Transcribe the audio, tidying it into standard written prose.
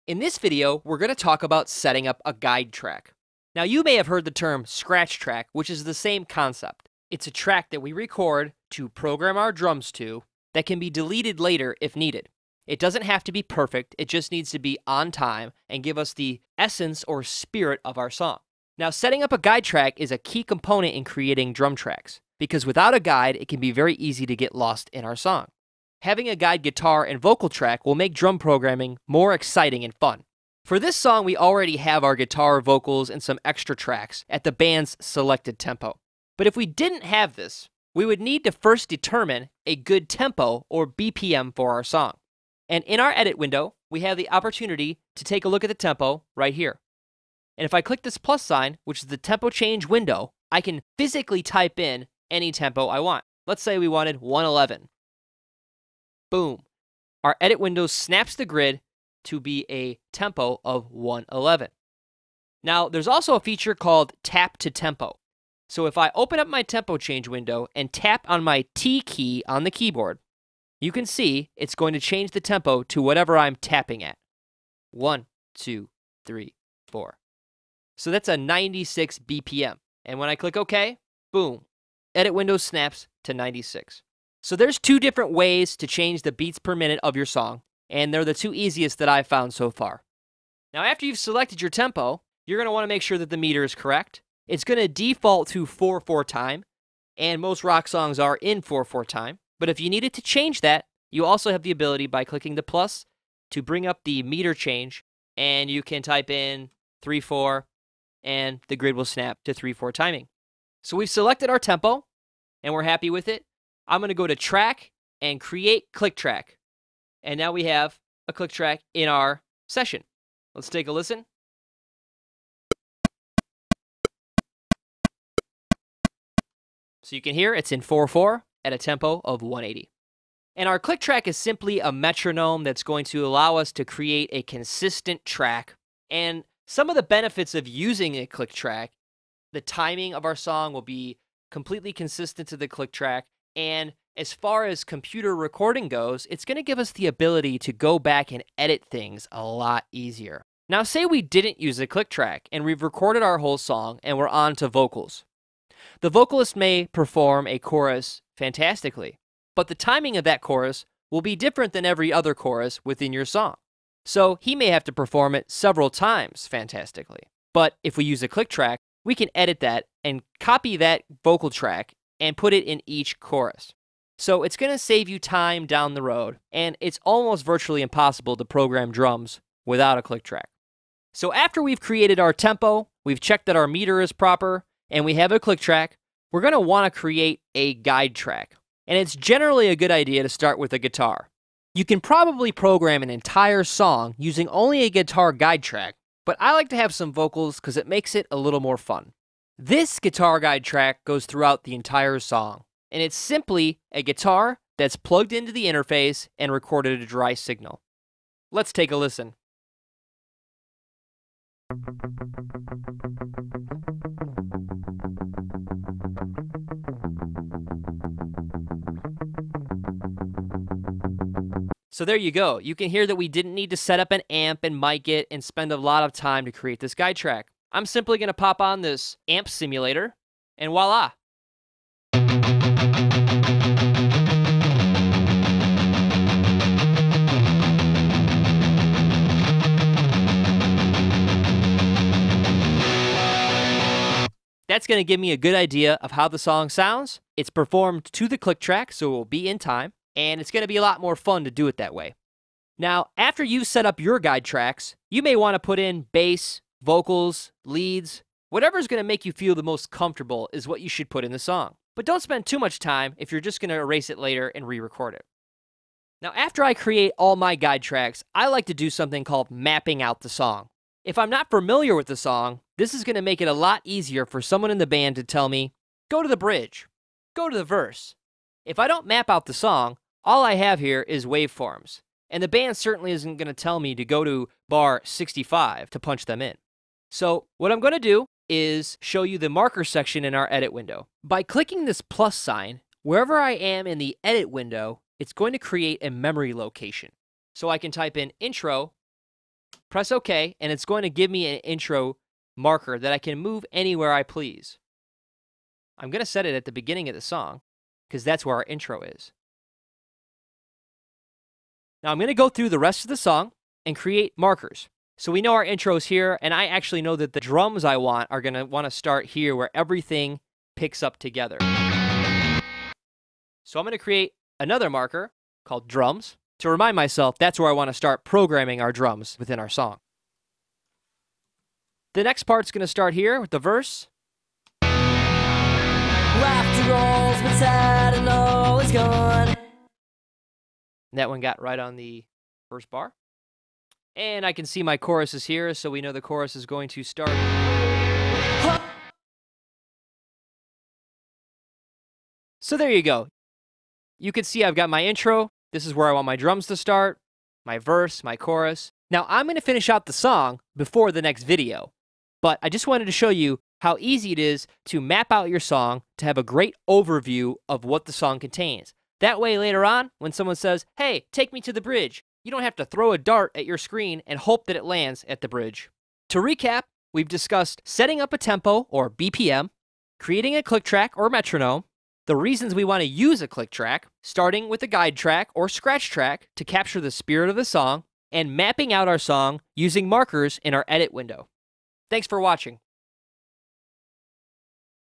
In this video, we're going to talk about setting up a guide track. Now, you may have heard the term scratch track, which is the same concept. It's a track that we record to program our drums to that can be deleted later if needed. It doesn't have to be perfect, it just needs to be on time and give us the essence or spirit of our song. Now, setting up a guide track is a key component in creating drum tracks, because without a guide, it can be very easy to get lost in our song. Having a guide guitar and vocal track will make drum programming more exciting and fun. For this song, we already have our guitar, vocals, and some extra tracks at the band's selected tempo. But if we didn't have this, we would need to first determine a good tempo or BPM for our song. And in our edit window, we have the opportunity to take a look at the tempo right here. And if I click this plus sign, which is the tempo change window, I can physically type in any tempo I want. Let's say we wanted 111. Boom. Our edit window snaps the grid to be a tempo of 111. Now, there's also a feature called tap to tempo. So if I open up my tempo change window and tap on my T key on the keyboard, you can see it's going to change the tempo to whatever I'm tapping at. 1, 2, 3, 4. So that's a 96 BPM. And when I click OK, boom, edit window snaps to 96. So there's two different ways to change the beats per minute of your song, and they're the two easiest that I've found so far. Now, after you've selected your tempo, you're going to want to make sure that the meter is correct. It's going to default to 4/4 time, and most rock songs are in 4/4 time. But if you needed to change that, you also have the ability by clicking the plus to bring up the meter change, and you can type in 3/4, and the grid will snap to 3/4 timing. So we've selected our tempo, and we're happy with it. I'm going to go to track and create click track. And now we have a click track in our session. Let's take a listen. So you can hear it's in 4/4 at a tempo of 180. And our click track is simply a metronome that's going to allow us to create a consistent track. And some of the benefits of using a click track, the timing of our song will be completely consistent to the click track. And as far as computer recording goes, it's going to give us the ability to go back and edit things a lot easier. Now, say we didn't use a click track and we've recorded our whole song and we're on to vocals. The vocalist may perform a chorus fantastically, but the timing of that chorus will be different than every other chorus within your song. So he may have to perform it several times fantastically. But if we use a click track, we can edit that and copy that vocal track and put it in each chorus. So it's going to save you time down the road, and it's almost virtually impossible to program drums without a click track. So after we've created our tempo, we've checked that our meter is proper, and we have a click track, we're going to want to create a guide track. And it's generally a good idea to start with a guitar. You can probably program an entire song using only a guitar guide track, but I like to have some vocals because it makes it a little more fun. This guitar guide track goes throughout the entire song, and it's simply a guitar that's plugged into the interface and recorded a dry signal. Let's take a listen. So there you go. You can hear that we didn't need to set up an amp and mic it and spend a lot of time to create this guide track. I'm simply going to pop on this amp simulator, and voila! That's going to give me a good idea of how the song sounds. It's performed to the click track, so it will be in time, and it's going to be a lot more fun to do it that way. Now, after you set up your guide tracks, you may want to put in bass, vocals, leads, whatever's going to make you feel the most comfortable is what you should put in the song. But don't spend too much time if you're just going to erase it later and re-record it. Now, after I create all my guide tracks, I like to do something called mapping out the song. If I'm not familiar with the song, this is going to make it a lot easier for someone in the band to tell me, go to the bridge, go to the verse. If I don't map out the song, all I have here is waveforms. And the band certainly isn't going to tell me to go to bar 65 to punch them in. So what I'm going to do is show you the marker section in our edit window. By clicking this plus sign, wherever I am in the edit window, it's going to create a memory location. So I can type in intro Press OK, and it's going to give me an intro marker that I can move anywhere I please. I'm going to set it at the beginning of the song because that's where our intro is. Now I'm going to go through the rest of the song and create markers. So we know our intro is here, and I actually know that the drums I want are going to want to start here where everything picks up together. So I'm going to create another marker called drums to remind myself that's where I want to start programming our drums within our song. The next part's going to start here with the verse. Laughter rolls, but sad and all is gone. That one got right on the first bar. And I can see my chorus is here, so we know the chorus is going to start. So there you go. You can see I've got my intro. This is where I want my drums to start, my verse, my chorus. Now I'm going to finish out the song before the next video, but I just wanted to show you how easy it is to map out your song to have a great overview of what the song contains. That way later on, when someone says, hey, take me to the bridge, you don't have to throw a dart at your screen and hope that it lands at the bridge. To recap, we've discussed setting up a tempo, or BPM, creating a click track or metronome, the reasons we want to use a click track, starting with a guide track or scratch track to capture the spirit of the song, and mapping out our song using markers in our edit window. Thanks for watching.